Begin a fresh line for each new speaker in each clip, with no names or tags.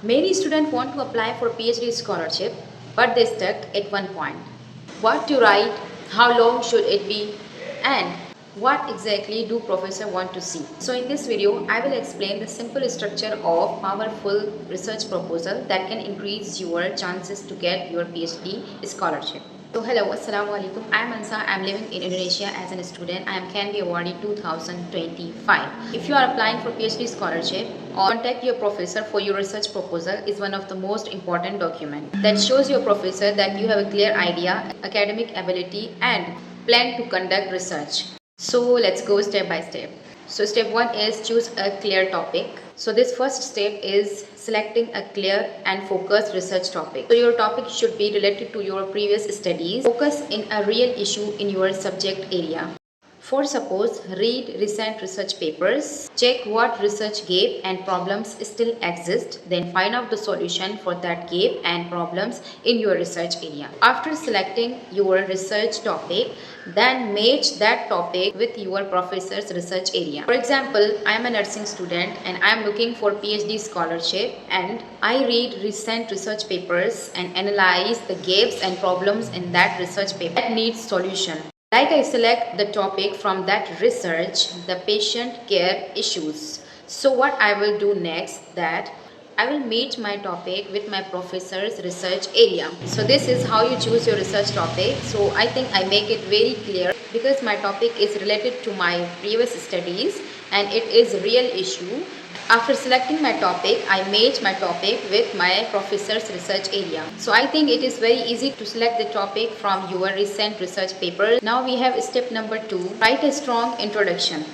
Many students want to apply for PhD scholarship, but they stuck at one point. What to write, how long should it be, and what exactly do professor want to see. So in this video, I will explain the simple structure of powerful research proposal that can increase your chances to get your PhD scholarship. So hello, assalamu alaikum. I am Ansa. I am living in Indonesia as a student. I am Canby Awardee 2025. If you are applying for PhD scholarship or contact your professor for your research proposal is one of the most important documents that shows your professor that you have a clear idea, academic ability and plan to conduct research. So let's go step by step. So step 1 is choose a clear topic. So this first step is selecting a clear and focused research topic. So your topic should be related to your previous studies. Focus in a real issue in your subject area. For suppose, read recent research papers, check what research gap and problems still exist, then find out the solution for that gap and problems in your research area. After selecting your research topic, then match that topic with your professor's research area. For example, I am a nursing student and I am looking for PhD scholarship and I read recent research papers and analyze the gaps and problems in that research paper that needs solution. Like I select the topic from that research, the patient care issues. So what I will do next that I will match my topic with my professor's research area. So this is how you choose your research topic. So I think I make it very clear because my topic is related to my previous studies and it is real issue. After selecting my topic, I match my topic with my professor's research area. So I think it is very easy to select the topic from your recent research paper. Now we have step number 2. Write a strong introduction.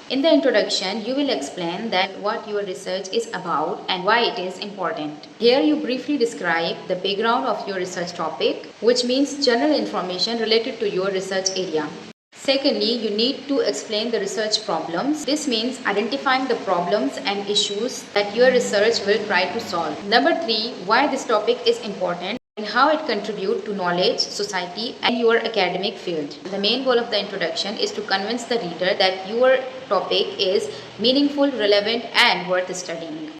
In the introduction, you will explain that what your research is about and why it is important. Here you briefly describe the background of your research topic, which means general information related to your research area. Secondly, you need to explain the research problems. This means identifying the problems and issues that your research will try to solve. Number 3, why this topic is important and how it contributes to knowledge, society and your academic field. The main goal of the introduction is to convince the reader that your topic is meaningful, relevant and worth studying.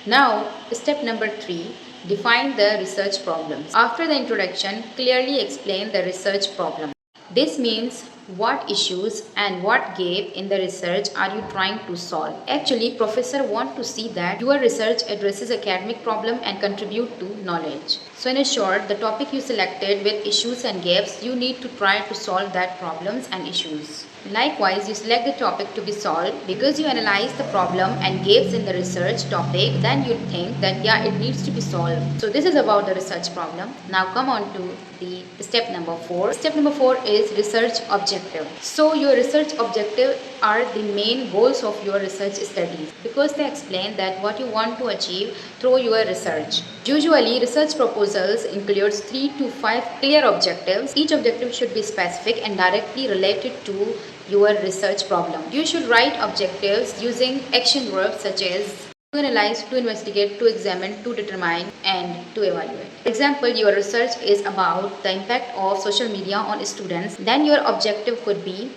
Now, step number 3, define the research problems. After the introduction, clearly explain the research problem. This means what issues and what gap in the research are you trying to solve. Actually, professor want to see that your research addresses academic problem and contribute to knowledge. So in short, the topic you selected with issues and gaps, you need to try to solve that problems and issues. Likewise, you select the topic to be solved because you analyze the problem and gaps in the research topic, then you think that yeah, it needs to be solved. So this is about the research problem. Now come on to the step number 4. Step number 4 is research objective. So your research objective are the main goals of your research studies because they explain that what you want to achieve through your research. Usually, research proposals includes 3 to 5 clear objectives. Each objective should be specific and directly related to your research problem. You should write objectives using action verbs such as to analyze, to investigate, to examine, to determine, and to evaluate. For example, your research is about the impact of social media on students. Then your objective could be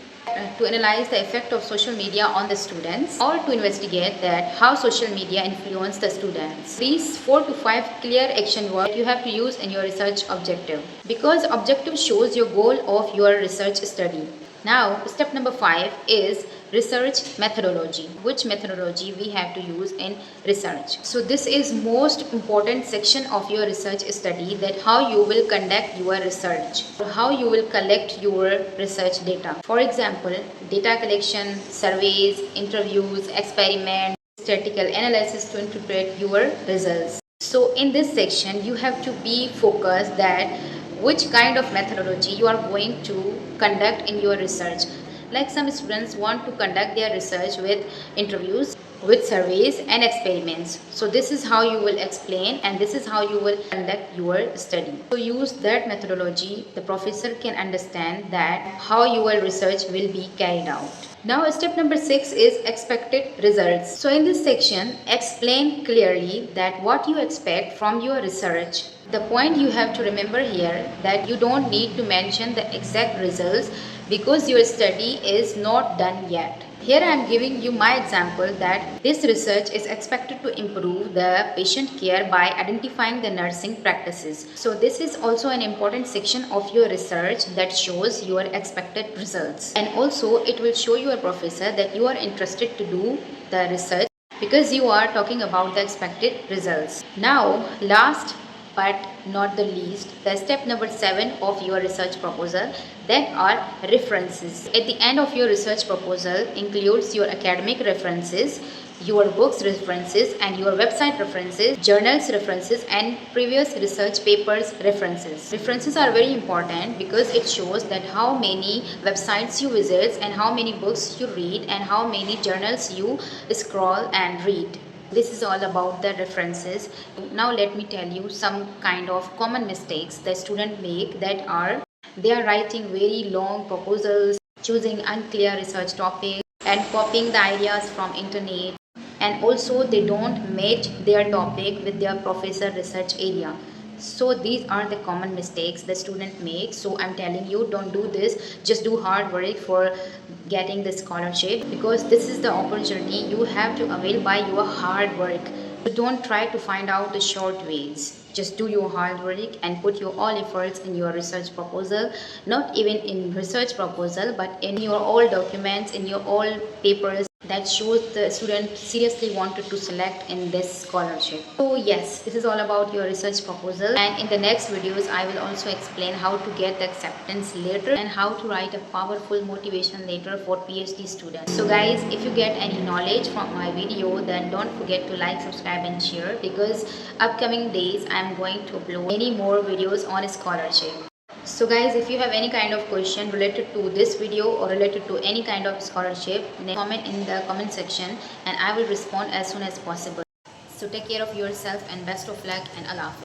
to analyze the effect of social media on the students or to investigate that how social media influence the students. These 4 to 5 clear action words you have to use in your research objective because objective shows your goal of your research study. Now, step number 5 is research methodology. Which methodology we have to use in research. So this is most important section of your research study, that how you will conduct your research, how you will collect your research data. For example, data collection, surveys, interviews, experiments, statistical analysis to interpret your results. So in this section, you have to be focused that which kind of methodology you are going to conduct in your research. Like some students want to conduct their research with interviews, with surveys and experiments. So this is how you will explain and this is how you will conduct your study. So use that methodology, the professor can understand that how your research will be carried out. Now step number 6 is expected results. So in this section, explain clearly that what you expect from your research. The point you have to remember here that you don't need to mention the exact results because your study is not done yet. Here I am giving you my example that this research is expected to improve the patient care by identifying the nursing practices. So this is also an important section of your research that shows your expected results. And also it will show your professor that you are interested to do the research because you are talking about the expected results. Now, last but not the least, the step number 7 of your research proposal, that are references. At the end of your research proposal includes your academic references, your books references and your website references, journals references and previous research papers references. References are very important because it shows that how many websites you visit and how many books you read and how many journals you scroll and read. This is all about the references. Now let me tell you some kind of common mistakes that students make, that are they are writing very long proposals, choosing unclear research topics and copying the ideas from internet, and also they don't match their topic with their professor research area. So these are the common mistakes the student makes. So I'm telling you, don't do this. Just do hard work for getting the scholarship, because this is the opportunity you have to avail by your hard work. So don't try to find out the short ways. Just do your hard work and put your all efforts in your research proposal. Not even in research proposal, but in your all documents, in your all papers, that shows the student seriously wanted to select in this scholarship. So yes, this is all about your research proposal, and in the next videos I will also explain how to get the acceptance letter and how to write a powerful motivation letter for PhD students. So guys, if you get any knowledge from my video, then don't forget to like, subscribe and share, because upcoming days I am going to upload many more videos on scholarship. So guys, if you have any kind of question related to this video or related to any kind of scholarship, then comment in the comment section and I will respond as soon as possible. So take care of yourself and best of luck, and Allah Hafiz.